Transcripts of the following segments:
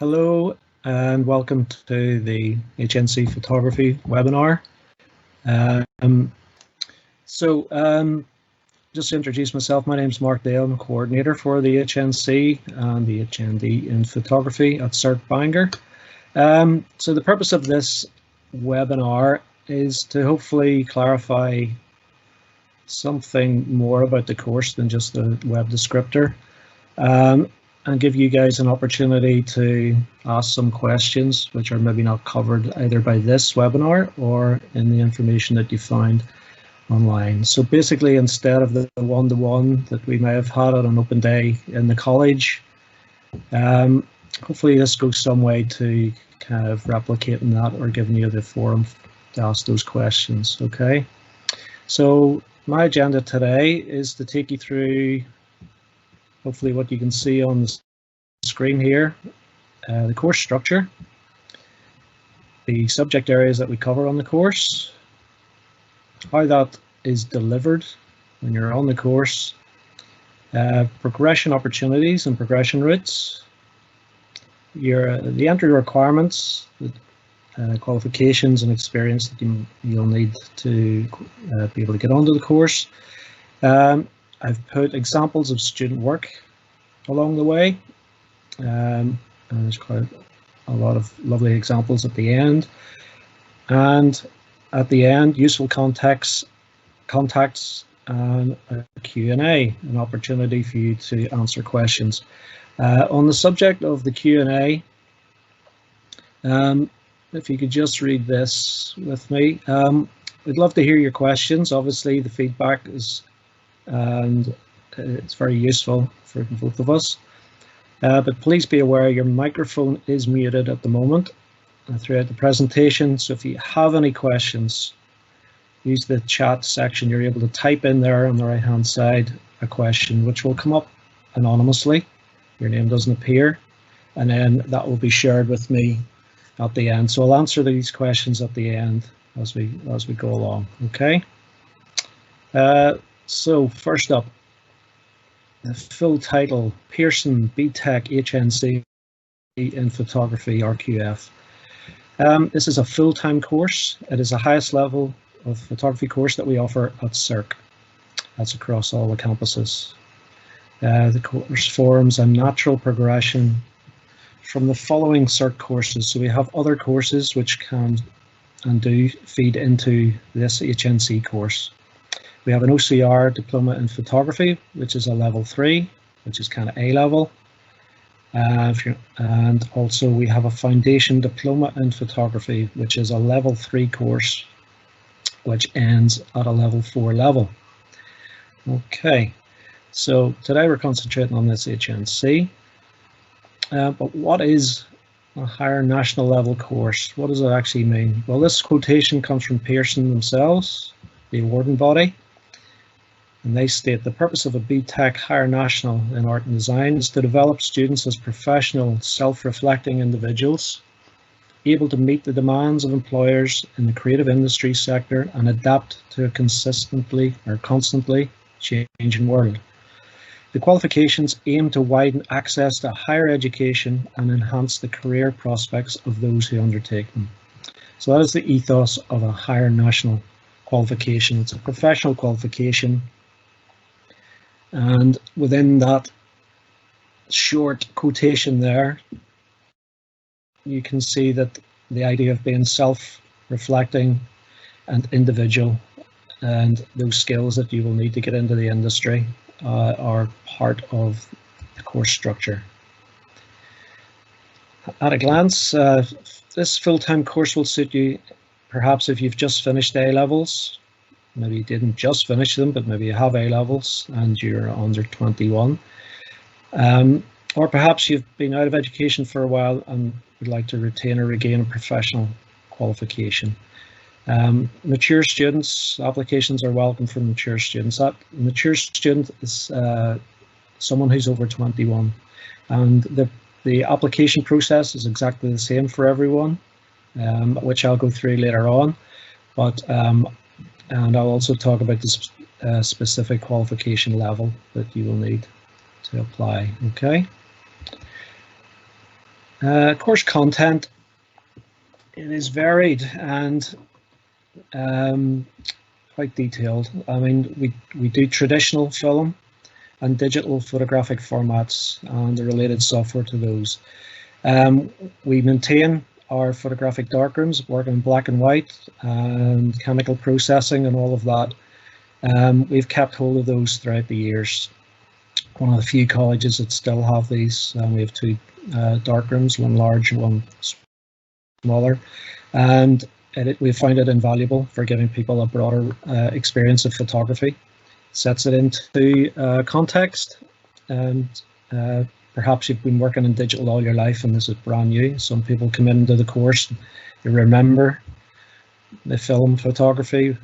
Hello and welcome to the HNC photography webinar. Just to introduce myself, my name is Mark Dale. I'm coordinator for the HNC and the HND in photography at SERC Bangor. So the purpose of this webinar is to hopefully clarify something more about the course than just the web descriptor. And give you guys an opportunity to ask some questions which are maybe not covered either by this webinar or in the information that you find online. So basically, instead of the one-to-one that we may have had on an open day in the college, hopefully this goes some way to kind of replicating that or giving you the forum to ask those questions. Okay, so my agenda today is to take you through hopefully what you can see on the screen here, the course structure, the subject areas that we cover on the course, how that is delivered when you're on the course, progression opportunities and progression routes, the entry requirements, the qualifications and experience that you'll need to be able to get onto the course. I've put examples of student work along the way, and there's quite a lot of lovely examples at the end. And at the end, useful contacts and a Q&A, an opportunity for you to answer questions. On the subject of the Q&A, if you could just read this with me. We'd love to hear your questions. Obviously, the feedback is and it's very useful for both of us. But please be aware your microphone is muted at the moment throughout the presentation. So if you have any questions, use the chat section. You're able to type in there on the right hand side a question which will come up anonymously. Your name doesn't appear, and then that will be shared with me at the end. So I'll answer these questions at the end as we go along. Okay. So first up, the full title, Pearson BTEC HNC in Photography RQF. This is a full-time course. It is the highest level of photography course that we offer at SERC. That's across all the campuses. The course forms a natural progression from the following SERC courses. So we have other courses which can and do feed into this HNC course. We have an OCR diploma in photography, which is a level 3, which is kind of A level. And also we have a foundation diploma in photography, which is a level 3 course, which ends at a level 4 level. Okay, so today we're concentrating on this HNC. But what is a higher national level course? What does it actually mean? Well, this quotation comes from Pearson themselves, the awarding body. And they state the purpose of a BTEC Higher National in Art and Design is to develop students as professional, self-reflecting individuals, able to meet the demands of employers in the creative industry sector and adapt to a constantly changing world. The qualifications aim to widen access to higher education and enhance the career prospects of those who undertake them. So that is the ethos of a higher national qualification. It's a professional qualification. And within that short quotation there, you can see that the idea of being self-reflecting and individual and those skills that you will need to get into the industry are part of the course structure. At a glance, this full-time course will suit you perhaps if you've just finished A-levels. Maybe you didn't just finish them, but maybe you have A-levels and you're under 21. Or perhaps you've been out of education for a while and would like to retain or regain a professional qualification. Mature students, applications are welcome for mature students. That mature student is someone who's over 21. And the application process is exactly the same for everyone, which I'll go through later on. But and I'll also talk about the specific qualification level that you will need to apply. Okay. Course content, it is varied and quite detailed. I mean, we do traditional film and digital photographic formats and the related software to those. We maintain our photographic darkrooms, working in black and white and chemical processing and all of that. We've kept hold of those throughout the years. One of the few colleges that still have these. We have two darkrooms, one large, one smaller, and we find it invaluable for giving people a broader experience of photography. Sets it into context, and perhaps you've been working in digital all your life and this is brand new. Some people come into the course, they remember the film photography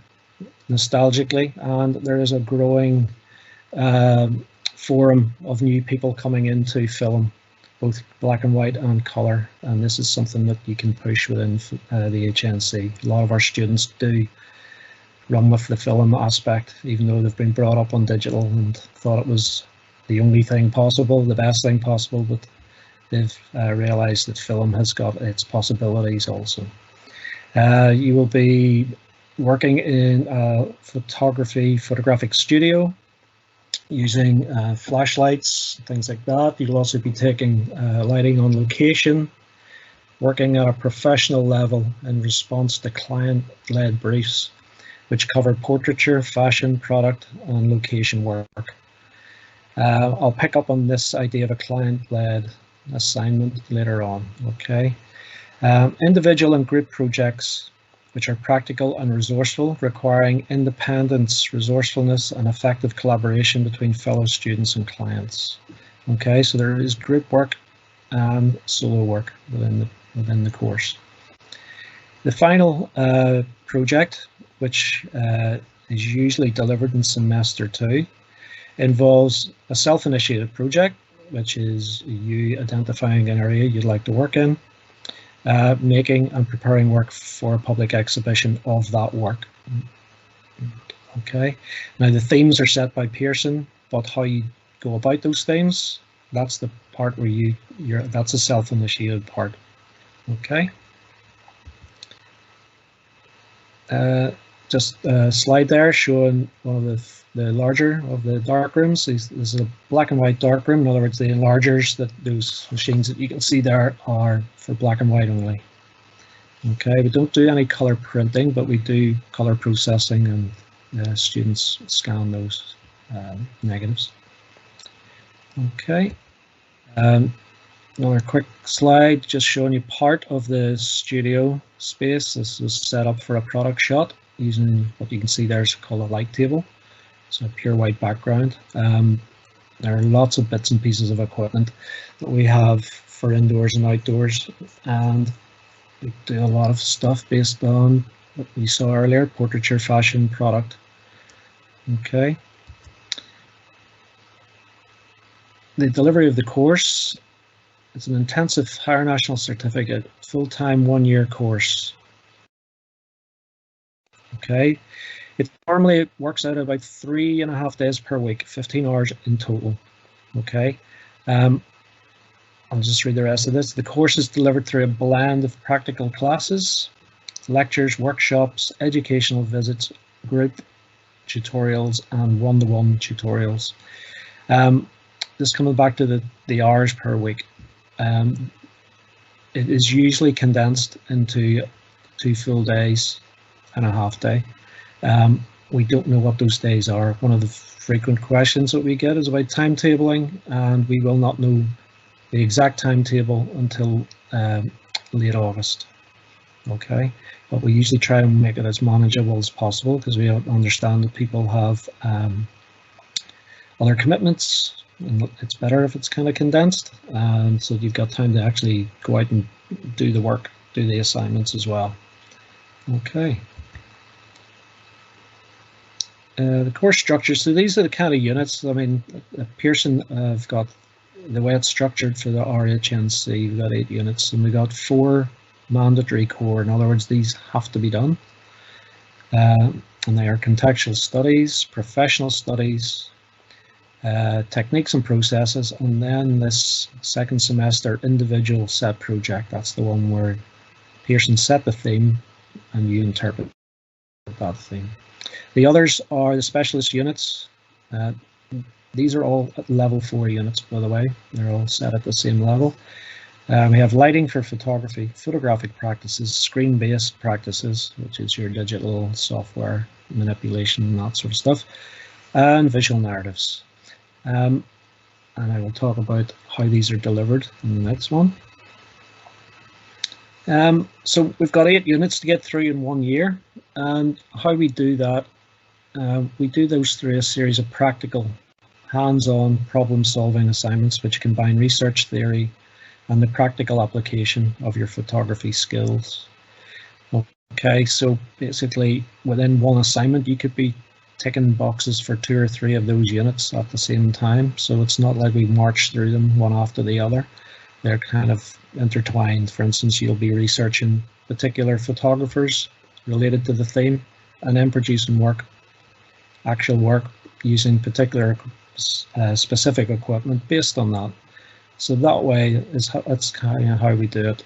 nostalgically, and there is a growing forum of new people coming into film, both black and white and colour, and this is something that you can push within the HNC. A lot of our students do run with the film aspect, even though they've been brought up on digital and thought it was the only thing possible, the best thing possible, but they've realised that film has got its possibilities also. You will be working in a photographic studio using flashlights, things like that. You'll also be taking lighting on location, working at a professional level in response to client-led briefs, which cover portraiture, fashion, product, and location work. I'll pick up on this idea of a client-led assignment later on, okay? Individual and group projects, which are practical and resourceful, requiring independence, resourcefulness, and effective collaboration between fellow students and clients. Okay, so there is group work and solo work within the course. The final project, which is usually delivered in semester 2, involves a self-initiated project, which is you identifying an area you'd like to work in, making and preparing work for a public exhibition of that work. Okay, now the themes are set by Pearson, but how you go about those themes, that's the part where that's a self-initiated part. Okay. Just a slide there showing one of the larger of the dark rooms. This is a black and white dark room. In other words, the enlargers, those machines that you can see there are for black and white only. Okay, we don't do any color printing, but we do color processing, and students scan those negatives. Okay. Another quick slide just showing you part of the studio space. This was set up for a product shot using what you can see there is called a light table. So a pure white background. There are lots of bits and pieces of equipment that we have for indoors and outdoors, and we do a lot of stuff based on what we saw earlier, portraiture, fashion, product. Okay. The delivery of the course, it's an intensive higher national certificate, full-time 1-year course. Okay, it normally works out about 3.5 days per week, 15 hours in total. Okay, I'll just read the rest of this. The course is delivered through a blend of practical classes, lectures, workshops, educational visits, group tutorials, and one-to-one tutorials. Just coming back to the hours per week. It is usually condensed into 2 full days and a half day. We don't know what those days are. One of the frequent questions that we get is about timetabling, and we will not know the exact timetable until late August. Okay, but we usually try and make it as manageable as possible because we understand that people have other commitments, and it's better if it's kind of condensed, and so you've got time to actually go out and do the work, do the assignments as well. Okay. The course structure, so these are the kind of units. I mean, Pearson have got the way it's structured for the RHNC, we've got 8 units, and we got 4 mandatory core. In other words, these have to be done. And they are contextual studies, professional studies, techniques and processes, and then this second semester individual set project. That's the one where Pearson set the theme and you interpret that theme. The others are the specialist units. These are all at level 4 units, by the way. They're all set at the same level. We have lighting for photography, photographic practices, screen-based practices, which is your digital software manipulation and that sort of stuff, and visual narratives. And I will talk about how these are delivered in the next one. So we've got 8 units to get through in 1 year, and how we do that, we do those through a series of practical, hands-on problem-solving assignments which combine research theory and the practical application of your photography skills. Okay, so basically within one assignment you could be ticking boxes for 2 or 3 of those units at the same time, so it's not like we march through them one after the other. They're kind of intertwined. For instance, you'll be researching particular photographers related to the theme and then producing work, actual work, using particular specific equipment based on that. So that way that's kind of how we do it.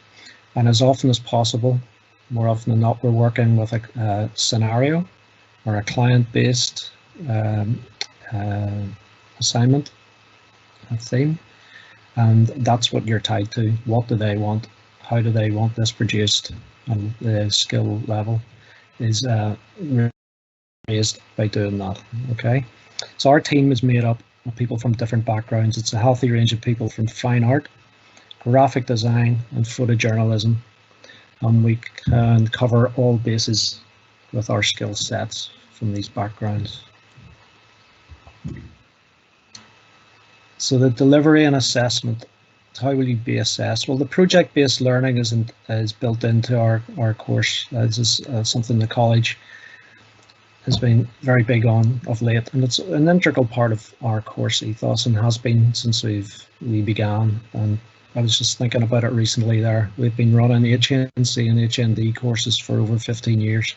And as often as possible, more often than not, we're working with a scenario or a client-based assignment, a theme, and that's what you're tied to. What do they want? How do they want this produced? And the skill level is raised by doing that. Okay, so our team is made up of people from different backgrounds. It's a healthy range of people from fine art, graphic design, and photojournalism, and we can cover all bases with our skill sets from these backgrounds. So the delivery and assessment, how will you be assessed? Well, the project-based learning is built into our course. This is something the college has been very big on of late, and it's an integral part of our course ethos and has been since we began. And I was just thinking about it recently there. We've been running HNC and HND courses for over 15 years.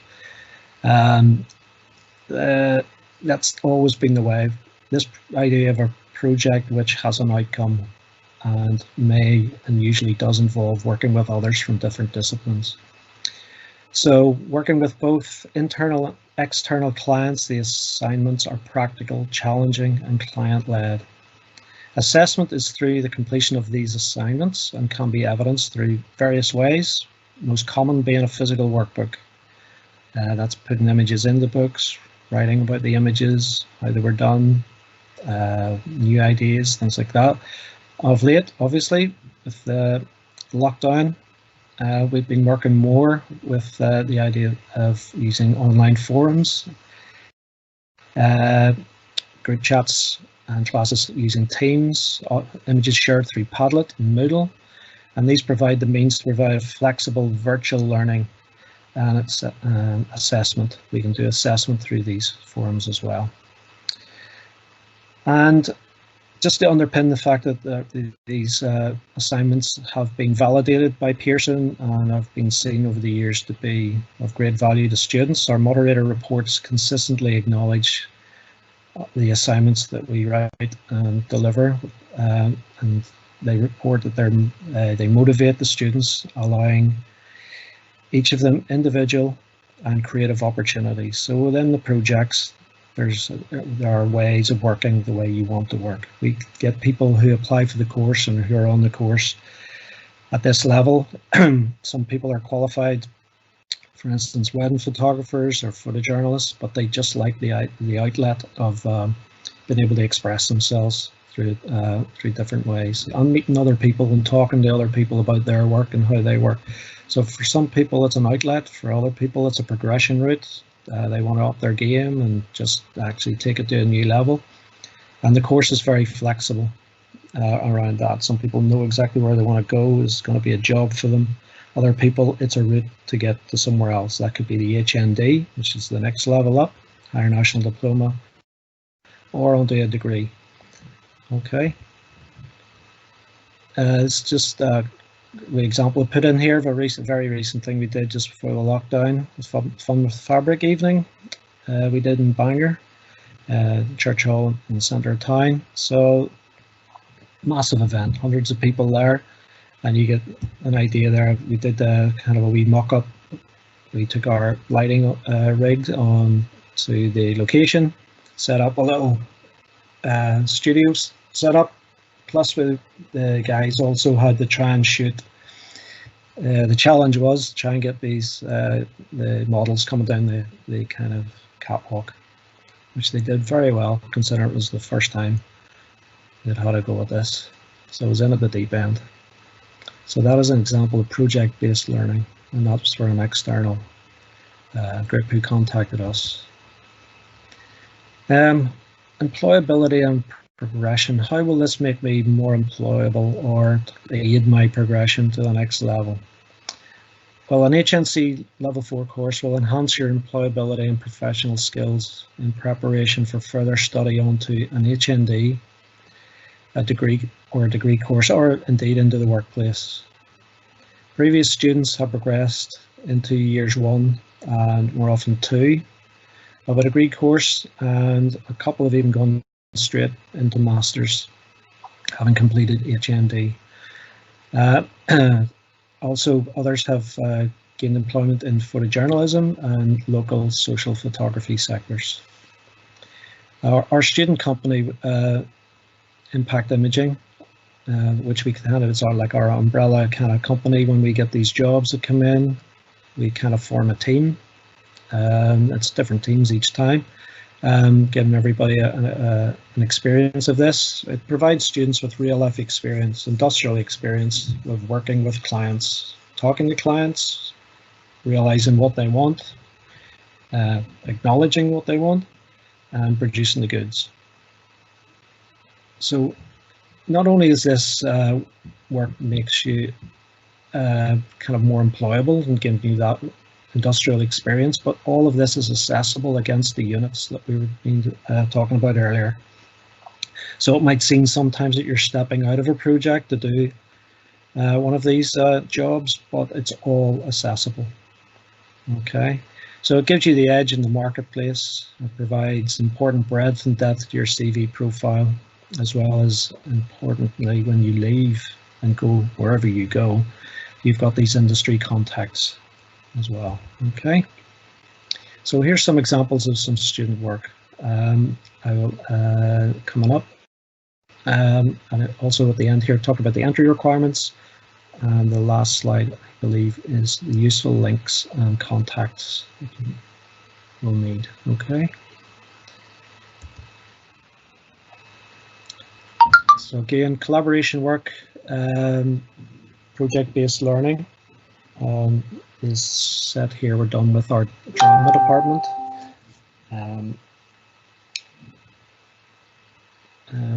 That's always been the way. This idea of a project which has an outcome and may and usually does involve working with others from different disciplines. So working with both internal and external clients, the assignments are practical, challenging, and client-led. Assessment is through the completion of these assignments and can be evidenced through various ways, most common being a physical workbook. That's putting images in the books, writing about the images, how they were done, new ideas, things like that. Of late, obviously, with the lockdown, we've been working more with the idea of using online forums, group chats and classes using Teams, images shared through Padlet and Moodle, and these provide the means to provide a flexible virtual learning and it's assessment. We can do assessment through these forums as well. And just to underpin the fact that these assignments have been validated by Pearson and have been seen over the years to be of great value to students, our moderator reports consistently acknowledge the assignments that we write and deliver, and they report that they motivate the students, allowing each of them individual and creative opportunities. So within the projects, there are ways of working the way you want to work. We get people who apply for the course and who are on the course at this level. Some people are qualified, for instance, wedding photographers or photojournalists, but they just like the outlet of being able to express themselves through different ways, and meeting other people and talking to other people about their work and how they work. So for some people it's an outlet, for other people it's a progression route. They want to up their game and just actually take it to a new level. And the course is very flexible around that. Some people know exactly where they want to go. It's going to be a job for them. Other people, it's a route to get to somewhere else. That could be the HND, which is the next level up, Higher National Diploma, or onto a degree. Okay. It's just the example put in here of a very recent thing we did just before the lockdown. It was Fun with Fabric evening we did in Bangor. church hall in the centre of town. So massive event, hundreds of people there, and you get an idea there. We did kind of a wee mock-up. We took our lighting rig on to the location, set up a little studios setup. Plus, the guys also had to try and shoot. The challenge was to try and get these the models coming down the kind of catwalk, which they did very well, considering it was the first time they'd had a go at this. So I was in at the deep end. So that is an example of project-based learning, and that was for an external group who contacted us. Employability and progression. How will this make me more employable or aid my progression to the next level? Well, an HNC Level 4 course will enhance your employability and professional skills in preparation for further study onto an HND, a degree course, or indeed into the workplace. Previous students have progressed into years 1 and more often 2 of a degree course, and a couple have even gone straight into masters, having completed HND. Also, others have gained employment in photojournalism and local social photography sectors. Our student company, Impact Imaging, which we kind of, it's like our umbrella kind of company. When we get these jobs that come in, we kind of form a team. It's different teams each time, giving everybody an experience of this. It provides students with real life experience, industrial experience of working with clients, talking to clients, realizing what they want, acknowledging what they want, and producing the goods. So not only is this work makes you kind of more employable and giving you that industrial experience, but all of this is accessible against the units that we were talking about earlier. So it might seem sometimes that you're stepping out of a project to do one of these jobs, but it's all accessible. Okay, so it gives you the edge in the marketplace. It provides important breadth and depth to your CV profile, as well as importantly, when you leave and go wherever you go, you've got these industry contacts as well. Okay, so here's some examples of some student work coming up, and also at the end here talk about the entry requirements, and the last slide I believe is the useful links and contacts we'll need. Okay, so again, collaboration work, project-based learning is set here. We're done with our drama department.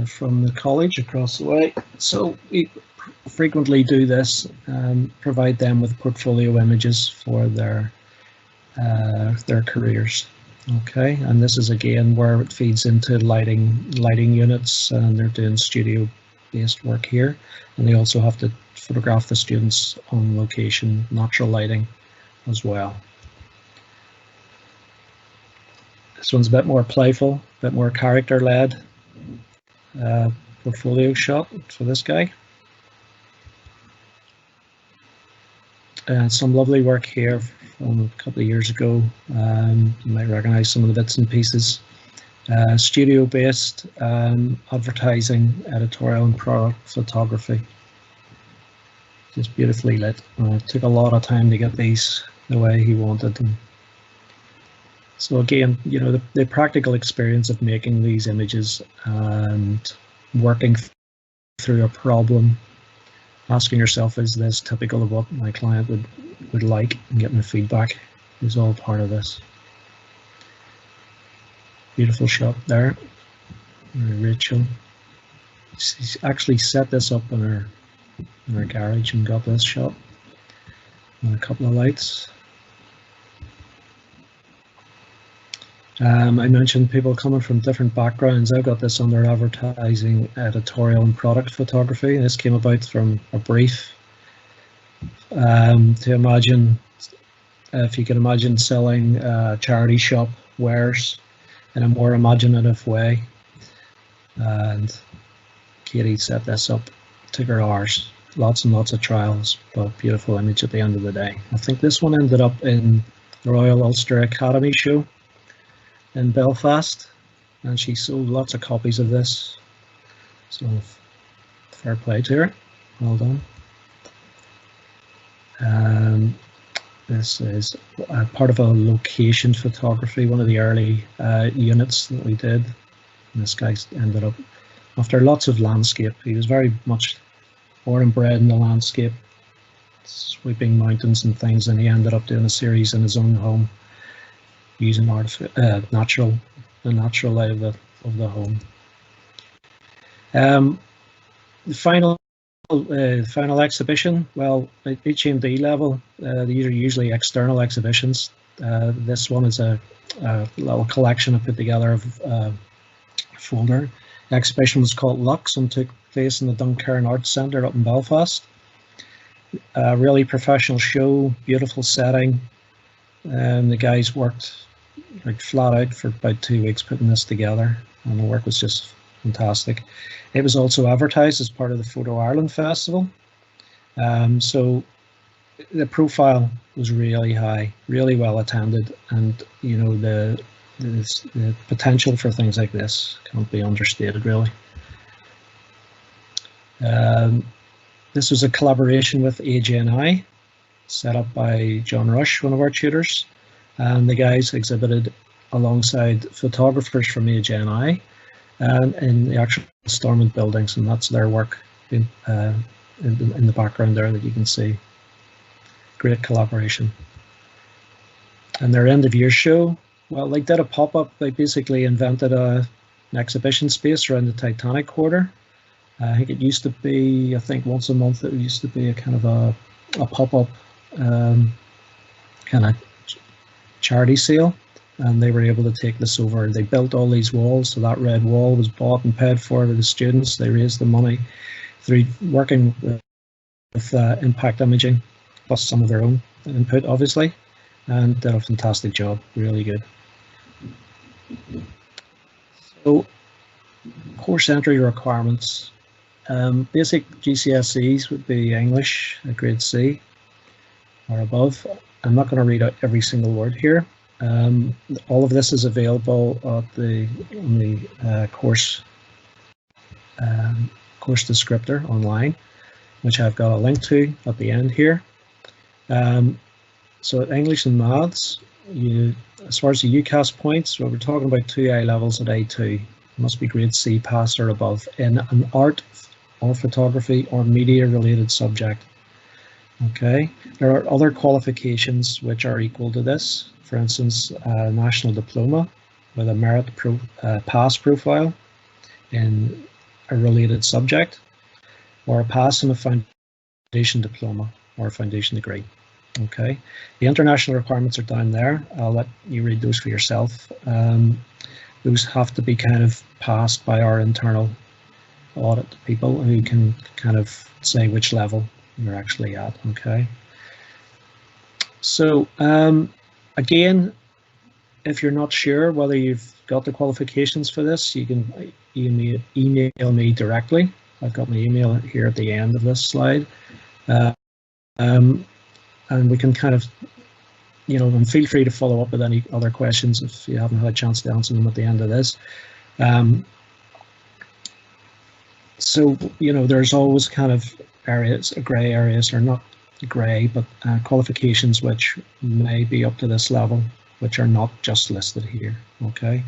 From the college across the way. So we frequently do this, provide them with portfolio images for their careers. Okay, and this is again where it feeds into lighting units, and they're doing studio-based work here, and they also have to photograph the students on location, natural lighting as well. This one's a bit more playful, a bit more character-led portfolio shot for this guy. And some lovely work here from a couple of years ago. You might recognize some of the bits and pieces. Studio-based advertising, editorial and product photography. Just beautifully lit. It took a lot of time to get these the way he wanted them. So again, you know, the practical experience of making these images and working through a problem, asking yourself, is this typical of what my client would like, and getting the feedback is all part of this. Beautiful shot there. Rachel, she's actually set this up in her garage and got this shot, and a couple of lights. I mentioned people coming from different backgrounds. I've got this under advertising, editorial and product photography. This came about from a brief to imagine, if you can imagine selling charity shop wares, in a more imaginative way. And Katie set this up, took her hours, lots and lots of trials, but beautiful image at the end of the day. I think this one ended up in the Royal Ulster Academy show in Belfast, and she sold lots of copies of this. So fair play to her, well done. This is part of a location photography, one of the early units that we did. And this guy ended up, after lots of landscape, he was very much born and bred in the landscape, sweeping mountains and things, and he ended up doing a series in his own home using the natural light of the home. The final exhibition, well, at HND level, these are usually external exhibitions. This one is a little collection I put together of a folder. The exhibition was called Lux and took place in the Duncairn Arts Centre up in Belfast. A really professional show, beautiful setting. The guys worked like flat out for about 2 weeks putting this together, and the work was just fantastic. It was also advertised as part of the Photo Ireland Festival. So the profile was really high, really well attended, and you know the potential for things like this can't be understated, really. This was a collaboration with HNC, set up by John Rush, one of our tutors, and the guys exhibited alongside photographers from HNC and in the actual Stormont buildings, and that's their work in the background there that you can see. Great collaboration. And their end of year show, well, they did a pop-up. They basically invented an exhibition space around the Titanic Quarter. I think it used to be, I think once a month, it used to be a kind of a pop-up kind of charity sale, and they were able to take this over. They built all these walls, so that red wall was bought and paid for by the students. They raised the money through working with impact imaging, plus some of their own input, obviously, and did a fantastic job, really good. So, course entry requirements. Basic GCSEs would be English at grade C or above. I'm not going to read out every single word here. All of this is available at on the course descriptor online, which I've got a link to at the end here. So at English and Maths, as far as the UCAS points, well, we're talking about 2 A levels at A2. Must be grade C pass or above in an art or photography or media related subject. Okay, there are other qualifications which are equal to this. For instance, a national diploma with a merit pass profile in a related subject, or a pass in a foundation diploma or a foundation degree. Okay, the international requirements are down there. I'll let you read those for yourself. Those have to be kind of passed by our internal audit people who can kind of say which level you're actually at. Okay, so again, if you're not sure whether you've got the qualifications for this, you can email me directly. I've got my email here at the end of this slide, and we can kind of, and feel free to follow up with any other questions if you haven't had a chance to answer them at the end of this. So, there's always kind of areas, grey areas, or not grey, but qualifications which may be up to this level, which are not just listed here. Okay,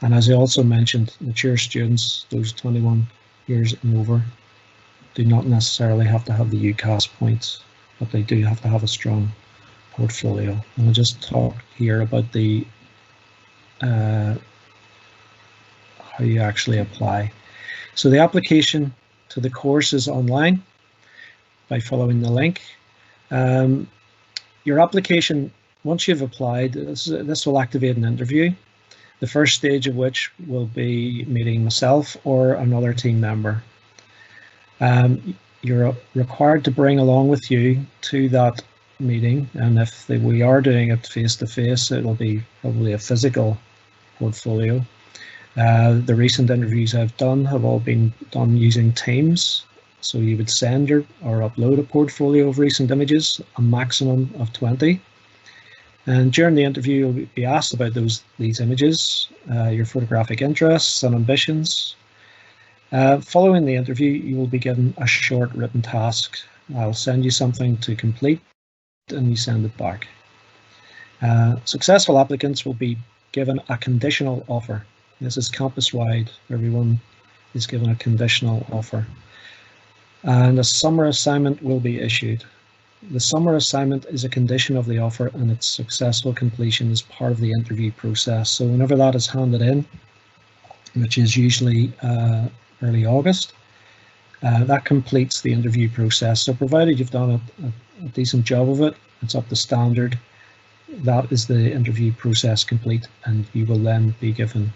and as I also mentioned, mature students, those 21 years and over, do not necessarily have to have the UCAS points, but they do have to have a strong portfolio. And I'll just talk here about the how you actually apply. So the application to the course is online by following the link. Your application, once you've applied, this will activate an interview, the first stage of which will be meeting myself or another team member. You're required to bring along with you to that meeting, and if we are doing it face-to-face, it will be probably a physical portfolio. The recent interviews I've done have all been done using Teams. So you would send or upload a portfolio of recent images, a maximum of 20. And during the interview, you'll be asked about these images, your photographic interests and ambitions. Following the interview, you will be given a short written task. I'll send you something to complete and you send it back. Successful applicants will be given a conditional offer. This is campus-wide. Everyone is given a conditional offer. And a summer assignment will be issued. The summer assignment is a condition of the offer and its successful completion is part of the interview process. So whenever that is handed in, which is usually early August, that completes the interview process. So provided you've done a decent job of it, it's up to standard, that is the interview process complete, and you will then be given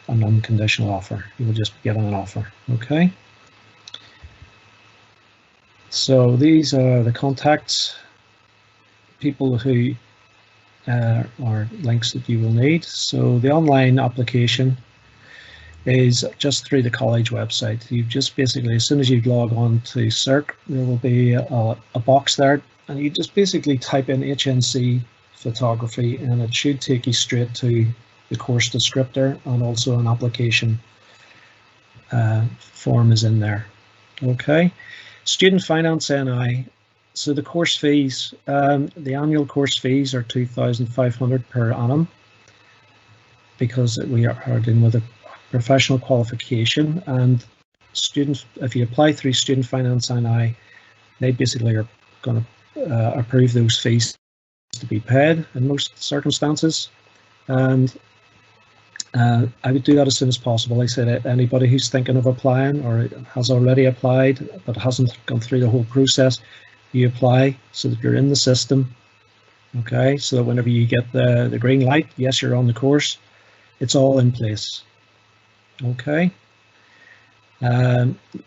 an unconditional offer. You will just be given an offer, okay? So these are the contacts, people who are links that you will need. So the online application is just through the college website. You just basically, as soon as you log on to SERC, there will be a box there, and you just basically type in HNC photography, and it should take you straight to the course descriptor, and also an application form is in there. Okay, student finance NI. So the course fees, the annual course fees are $2,500 per annum, because we are dealing with a professional qualification, and students, if you apply through student finance NI, they basically are going to approve those fees to be paid in most circumstances. And I would do that as soon as possible. I said anybody who's thinking of applying or has already applied but hasn't gone through the whole process, you apply so that you're in the system. Okay, so that whenever you get the green light, yes, you're on the course, it's all in place. Okay.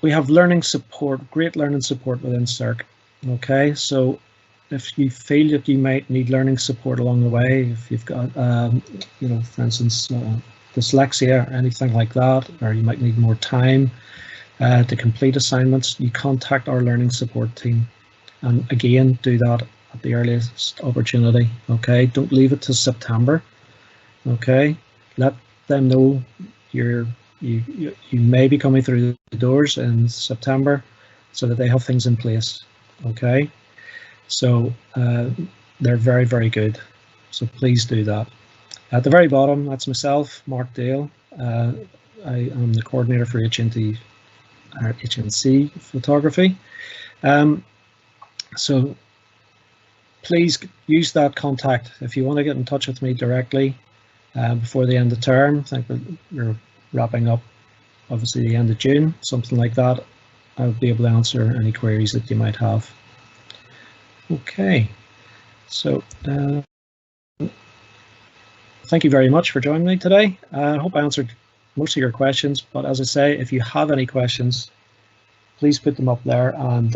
We have learning support, great learning support within SERC. Okay, so if you feel that you might need learning support along the way, if you've got, you know, for instance, dyslexia or anything like that, or you might need more time to complete assignments, you contact our learning support team. And again, do that at the earliest opportunity. Okay, don't leave it to September. Okay, let them know you may be coming through the doors in September, so that they have things in place. Okay, so they're very, very good. So please do that. At the very bottom, that's myself, Mark Dale. I am the coordinator for HNC photography. So please use that contact if you want to get in touch with me directly before the end of term. I think we're wrapping up, obviously, the end of June, something like that. I'll be able to answer any queries that you might have. Okay, so thank you very much for joining me today. I hope I answered most of your questions, but as I say, if you have any questions, please put them up there, and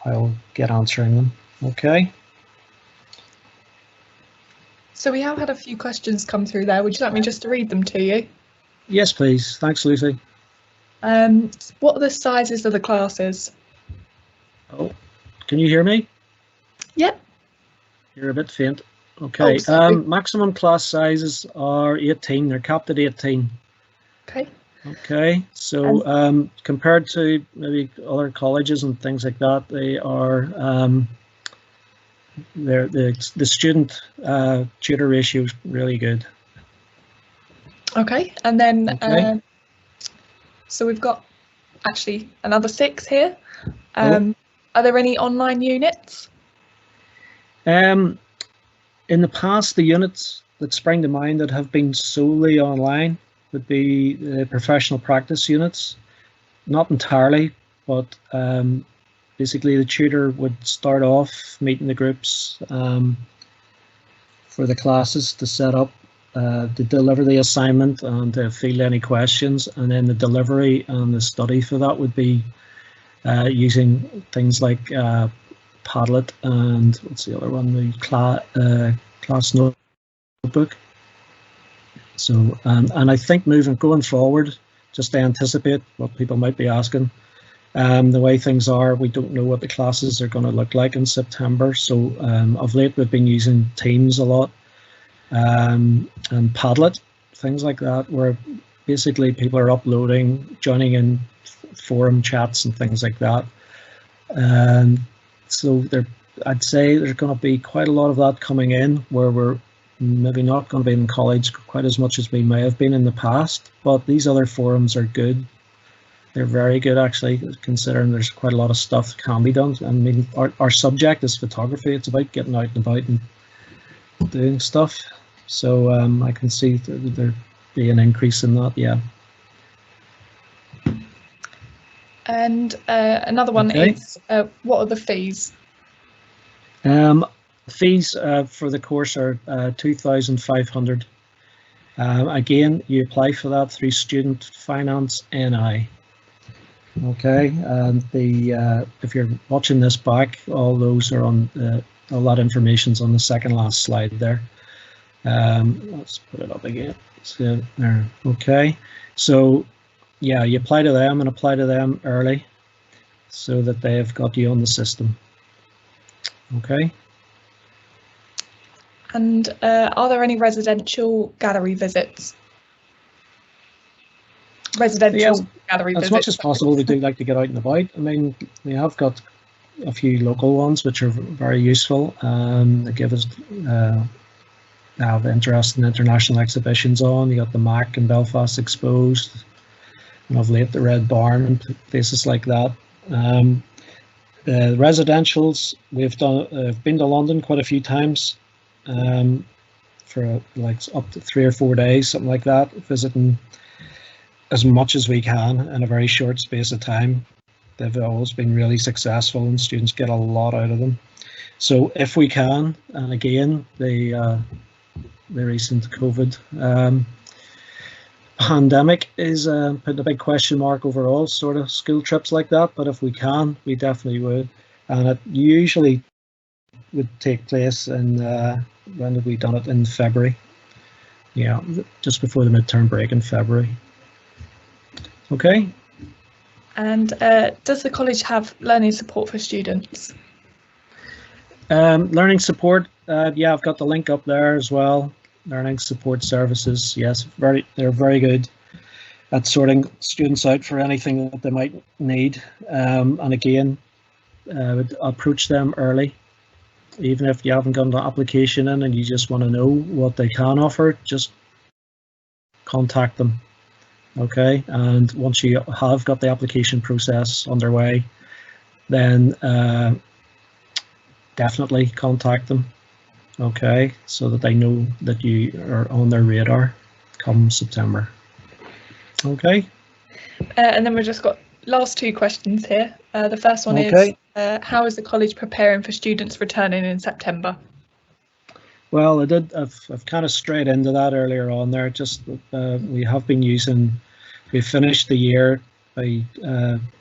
I'll get answering them. Okay. So we have had a few questions come through there. Would you like me just to read them to you? Yes, please. Thanks, Lucy. What are the sizes of the classes? Oh, can you hear me? Yep. You're a bit faint. Okay. Oh, maximum class sizes are 18. They're capped at 18. Okay. Okay. So compared to maybe other colleges and things like that, they are the student tutor ratio is really good. Okay, and then okay. So we've got actually another 6 here. Are there any online units? In the past, the units that spring to mind that have been solely online would be the professional practice units. Not entirely, but basically the tutor would start off meeting the groups for the classes to set up, to deliver the assignment and to field any questions, and then the delivery and the study for that would be using things like Padlet and what's the other one? The class notebook. So, and I think going forward, just to anticipate what people might be asking, the way things are, we don't know what the classes are going to look like in September. So of late, we've been using Teams a lot, and Padlet, things like that, where basically people are uploading, joining in forum chats and things like that. And so I'd say there's going to be quite a lot of that coming in, where we're maybe not going to be in college quite as much as we may have been in the past, but these other forums are good. They're very good, actually, considering there's quite a lot of stuff that can be done. I mean, our subject is photography. It's about getting out and about and doing stuff. So I can see there be an increase in that, yeah. And another one is, what are the fees? Fees for the course are $2,500. Again, you apply for that through Student Finance NI. Okay, and if you're watching this back, all those are on all that information's on the second last slide there. Let's put it up again. So there. Okay, so yeah, you apply to them and apply to them early, so that they've got you on the system. Okay. And are there any residential gallery visits? Residential gallery visits. As much as possible, we do like to get out and about. I mean, we have got a few local ones which are very useful. They give us have interest in international exhibitions on. You got the MAC in Belfast Exposed, and of late the Red Barn and places like that. The residentials, we've been to London quite a few times. For like up to 3 or 4 days, something like that, visiting as much as we can in a very short space of time. They've always been really successful and students get a lot out of them. So if we can, and again, the recent COVID pandemic is putting a big question mark over all sort of school trips like that, but if we can, we definitely would. And it usually would take place in, when have we done it? In February. Yeah, just before the midterm break in February. Okay. And does the college have learning support for students? Learning support, yeah, I've got the link up there as well. Learning support services, yes, they're very good at sorting students out for anything that they might need. And again, I would approach them early. Even if you haven't got the application in and you just want to know what they can offer, just contact them. Okay, and once you have got the application process underway, then definitely contact them. Okay, so that they know that you are on their radar come September. Okay. And then we've just got last two questions here. The first one is, how is the college preparing for students returning in September? Well, I've kind of strayed into that earlier on there. Just we have been we finished the year by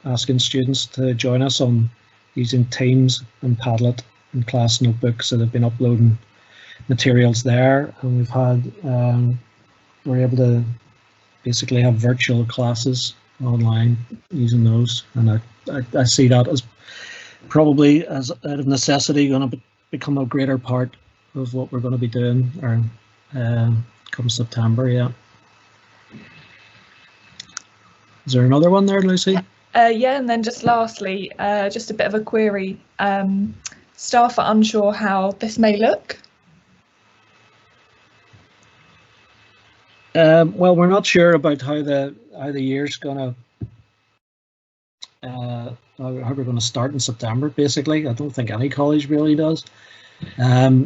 asking students to join us on using Teams and Padlet and class notebooks. So they've been uploading materials there, and we've had we're able to basically have virtual classes online using those, and I see that as probably as out of necessity going to become a greater part of what we're going to be doing or come September. Yeah. Is there another one there, Lucy? Yeah, and then just lastly, just a bit of a query. Staff are unsure how this may look. Well, we're not sure about how the year's gonna how we're going to start in September. Basically, I don't think any college really does.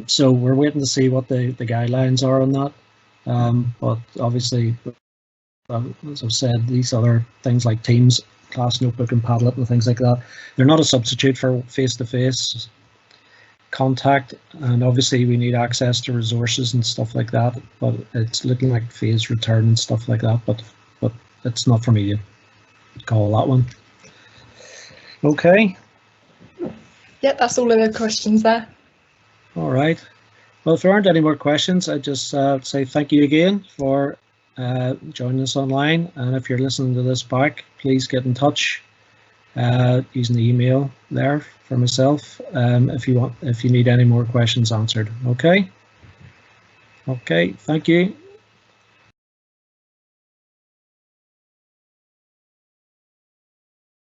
So we're waiting to see what the guidelines are on that. But obviously, as I've said, these other things like Teams, class notebook and Padlet and things like that, they're not a substitute for face-to-face contact, and obviously we need access to resources and stuff like that, but it's looking like phased return and stuff like that, but it's not for me to call that one. Okay. Yep, that's all of the questions there. All right. Well, if there aren't any more questions, I just say thank you again for joining us online, and if you're listening to this back, please get in touch using the email there for myself if you need any more questions answered. Okay, thank you.